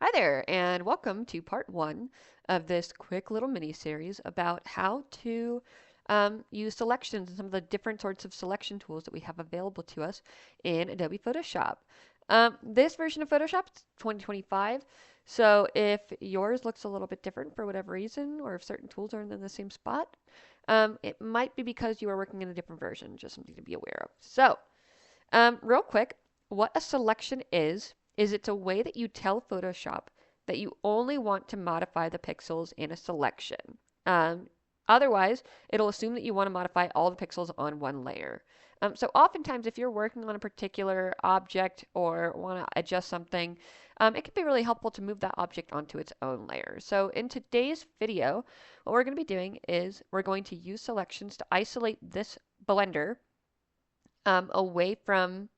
Hi there, and welcome to part one of this quick little mini series about how to use selections and some of the different sorts of selection tools that we have available to us in Adobe Photoshop. This version of Photoshop is 2025, so if yours looks a little bit different for whatever reason, or if certain tools aren't in the same spot, it might be because you are working in a different version, just something to be aware of. So, real quick, what a selection is it's a way that you tell Photoshop that you only want to modify the pixels in a selection. Um, Otherwise, it'll assume that you want to modify all the pixels on one layer. So oftentimes, if you're working on a particular object or want to adjust something, it can be really helpful to move that object onto its own layer. So in today's video, what we're going to be doing is we're going to use selections to isolate this blender away from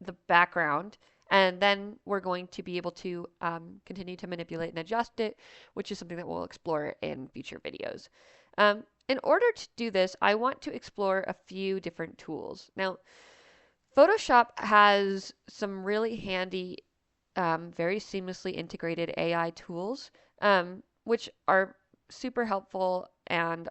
the background, and then we're going to be able to continue to manipulate and adjust it, which is something that we'll explore in future videos. In order to do this, I want to explore a few different tools. Now, Photoshop has some really handy, very seamlessly integrated AI tools, which are super helpful and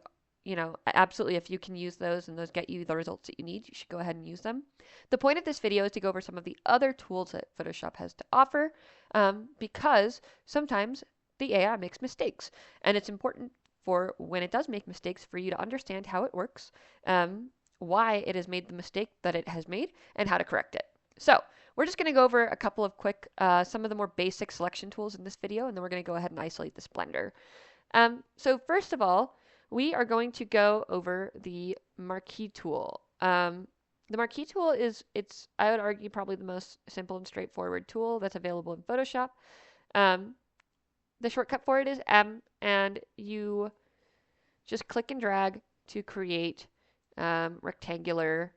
absolutely, if you can use those and those get you the results that you need, you should go ahead and use them. The point of this video is to go over some of the other tools that Photoshop has to offer, because sometimes the AI makes mistakes, and it's important for when it does make mistakes for you to understand how it works, why it has made the mistake that it has made, and how to correct it. So we're just going to go over a couple of quick, some of the more basic selection tools in this video, and then we're going to go ahead and isolate this blender. So first of all, we are going to go over the Marquee tool. The Marquee tool I would argue, probably the most simple and straightforward tool that's available in Photoshop. Um, the shortcut for it is M, and you just click and drag to create rectangular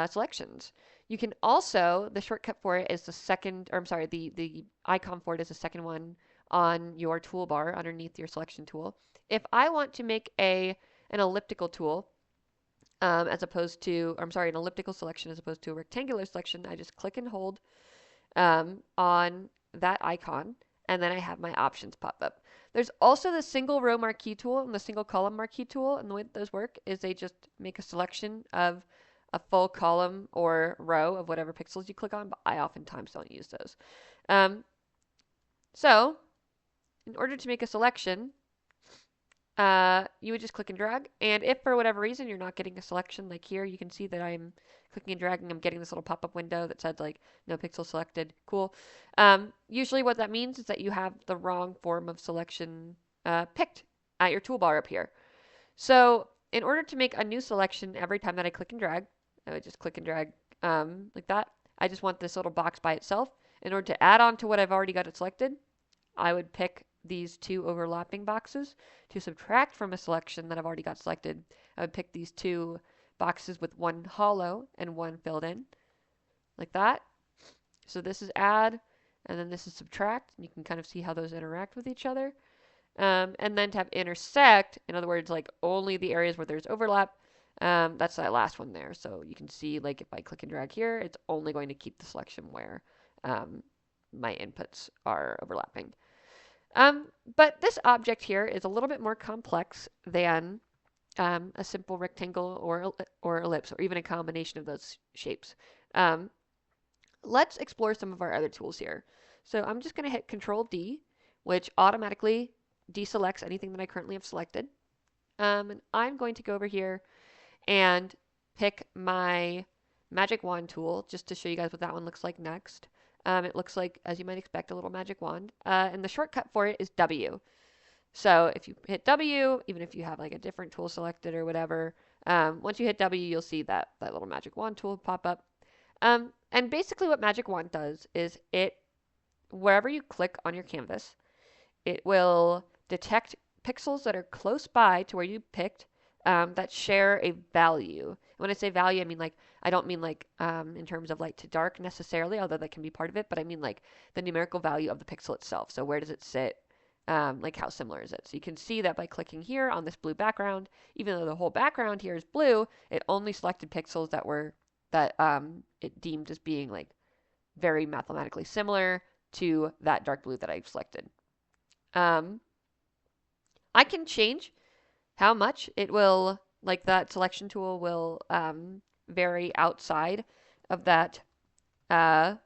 selections. You can also, the shortcut for it is the second, or I'm sorry, the icon for it is the second one on your toolbar underneath your selection tool. If I want to make an elliptical tool, as opposed to, or I'm sorry, an elliptical selection as opposed to a rectangular selection, I just click and hold on that icon, and then I have my options pop up. There's also the single row marquee tool and the single column marquee tool, and the way that those work is they just make a selection of a full column or row of whatever pixels you click on, but I oftentimes don't use those. So, in order to make a selection, you would just click and drag. And if for whatever reason you're not getting a selection, like here, you can see that I'm clicking and dragging, I'm getting this little pop-up window that says like no pixel selected. Cool. Usually what that means is that you have the wrong form of selection picked at your toolbar up here. So in order to make a new selection every time that I click and drag, I would just click and drag like that. I just want this little box by itself. In order to add on to what I've already got it selected, I would pick these two overlapping boxes. To subtract from a selection that I've already got selected, I would pick these two boxes with one hollow and one filled in, like that. So this is add, and then this is subtract. You can kind of see how those interact with each other. And then to have intersect, in other words, like only the areas where there's overlap, that's that last one there. So you can see, like, if I click and drag here, it's only going to keep the selection where my inputs are overlapping. But this object here is a little bit more complex than a simple rectangle or ellipse, or even a combination of those shapes. Let's explore some of our other tools here. So I'm just going to hit Control D, which automatically deselects anything that I currently have selected. And I'm going to go over here and pick my magic wand tool just to show you guys what that one looks like next. It looks like, as you might expect, a little magic wand. And the shortcut for it is W. So if you hit W, even if you have like a different tool selected or whatever, once you hit W, you'll see that little magic wand tool pop up. And basically what magic wand does is wherever you click on your canvas, it will detect pixels that are close by to where you picked that share a value. When I say value, I mean like, I don't mean like in terms of light to dark necessarily, although that can be part of it, but I mean like the numerical value of the pixel itself. So where does it sit? Like how similar is it? So you can see that by clicking here on this blue background, even though the whole background here is blue, it only selected pixels that it deemed as being like very mathematically similar to that dark blue that I've selected. I can change how much it will, like that selection tool will vary outside of that, uh,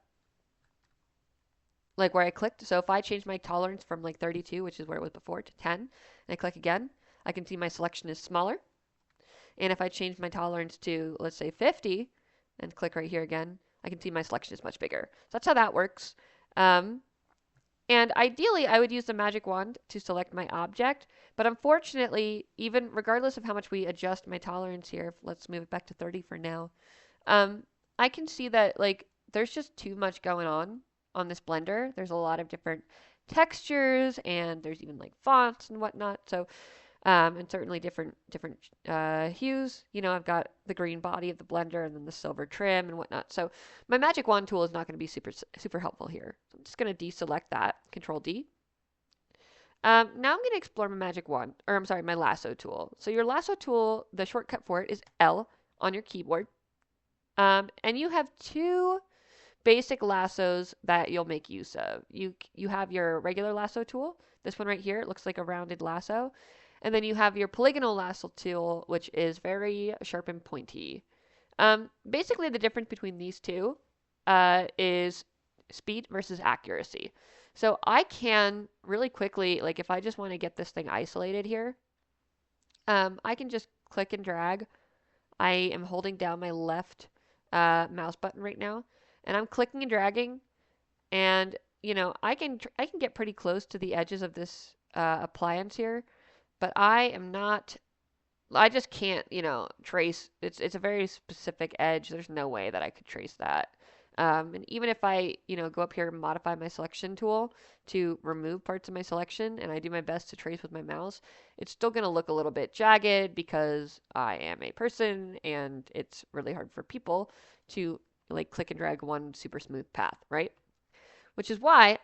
like where I clicked. So if I change my tolerance from like 32, which is where it was before, to 10, and I click again, I can see my selection is smaller. And if I change my tolerance to, let's say, 50, and click right here again, I can see my selection is much bigger. So that's how that works. Um, and ideally, I would use the magic wand to select my object. But unfortunately, even regardless of how much we adjust my tolerance here, let's move it back to 30 for now. Um, I can see that like there's just too much going on this blender. There's a lot of different textures, and there's even like fonts and whatnot. So and certainly different hues. You know, I've got the green body of the blender and then the silver trim and whatnot. So my magic wand tool is not going to be super helpful here. So I'm just going to deselect that, Control D. Now I'm going to explore my magic wand, or I'm sorry, my lasso tool. So your lasso tool, the shortcut for it is L on your keyboard. And you have two basic lassos that you'll make use of. You have your regular lasso tool. This one right here, it looks like a rounded lasso. And then you have your polygonal lasso tool, which is very sharp and pointy. Basically, the difference between these two is speed versus accuracy. So I can really quickly, like if I just want to get this thing isolated here, I can just click and drag. I am holding down my left mouse button right now, and I'm clicking and dragging, and you know I can get pretty close to the edges of this appliance here, but I am not. I just can't, you know, trace. It's a very specific edge. There's no way that I could trace that. And even if I, you know, go up here and modify my selection tool to remove parts of my selection, and I do my best to trace with my mouse, it's still going to look a little bit jagged because I am a person, and it's really hard for people to like click and drag one super smooth path, right? Which is why,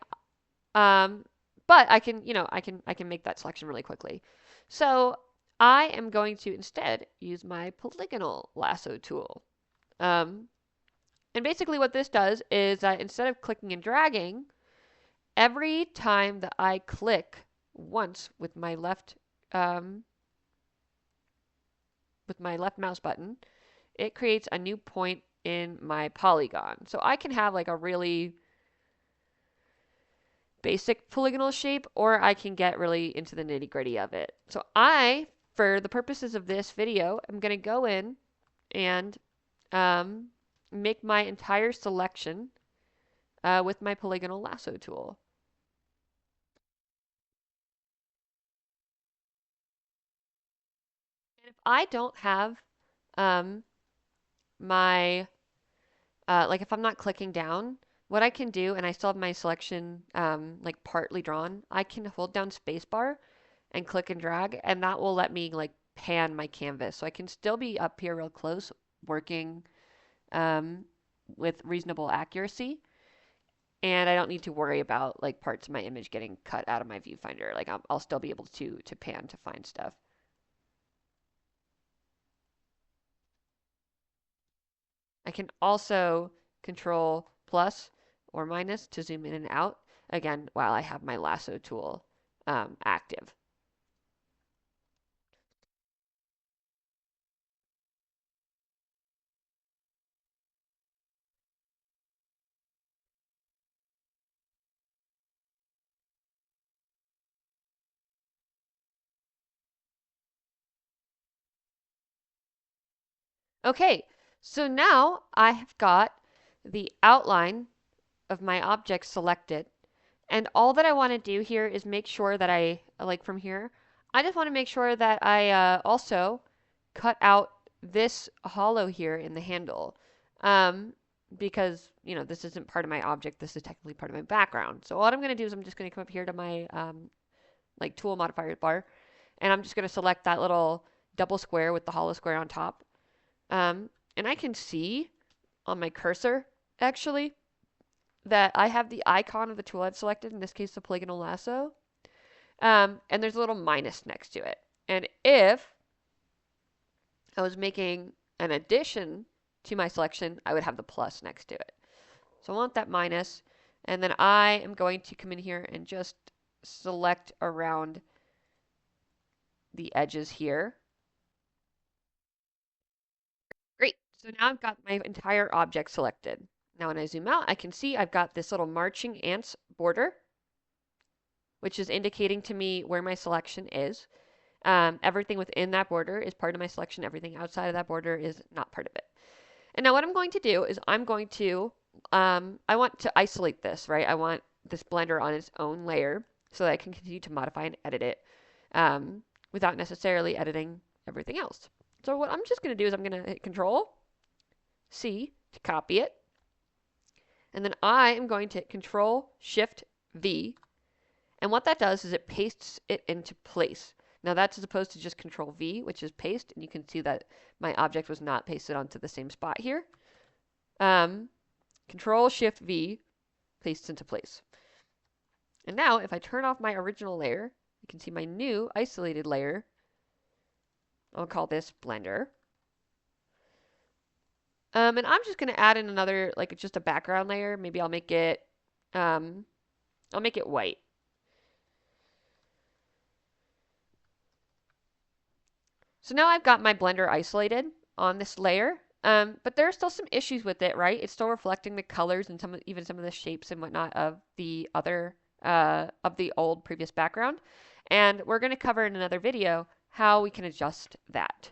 um, but I can, you know, I can make that selection really quickly. So I am going to instead use my polygonal lasso tool. Um, and basically what this does is that instead of clicking and dragging, every time that I click once um, with my left mouse button, it creates a new point in my polygon. So I can have like a really basic polygonal shape, or I can get really into the nitty gritty of it. So for the purposes of this video, I'm going to go in and make my entire selection with my polygonal lasso tool. And if I don't have um, my, like if I'm not clicking down, what I can do, and I still have my selection like partly drawn, I can hold down spacebar and click and drag, and that will let me like pan my canvas. So I can still be up here real close working um, with reasonable accuracy. And I don't need to worry about like parts of my image getting cut out of my viewfinder. Like I'll still be able to pan to find stuff. I can also control plus or minus to zoom in and out, again, while I have my lasso tool active. Okay, so now I have got the outline of my object selected. And all that I want to do here is make sure that like from here, I just want to make sure that I also cut out this hollow here in the handle. Because, you know, this isn't part of my object. This is technically part of my background. So what I'm going to do is I'm just going to come up here to my like tool modifier bar, and I'm just going to select that little double square with the hollow square on top. And I can see on my cursor, actually, that I have the icon of the tool I've selected, in this case the polygonal lasso, and there's a little minus next to it. And if I was making an addition to my selection, I would have the plus next to it. So I want that minus, And then I am going to come in here and just select around the edges here. Great. So now I've got my entire object selected. Now when I zoom out, I can see I've got this little marching ants border, which is indicating to me where my selection is. Everything within that border is part of my selection. Everything outside of that border is not part of it. And now what I'm going to do is I'm going to, I want to isolate this, right? I want this blender on its own layer so that I can continue to modify and edit it without necessarily editing everything else. So what I'm just going to do is I'm going to hit Control C to copy it. And then I am going to hit Control Shift V. And what that does is it pastes it into place. Now that's as opposed to just Control V, which is paste, and you can see that my object was not pasted onto the same spot here. Control Shift V pastes into place. And now if I turn off my original layer, you can see my new isolated layer. I'll call this Blender. And I'm just going to add in another, like just a background layer. Maybe I'll make it white. So now I've got my Blender isolated on this layer, but there are still some issues with it, right? It's still reflecting the colors and even some of the shapes and whatnot of the other, of the old previous background. And we're going to cover in another video how we can adjust that.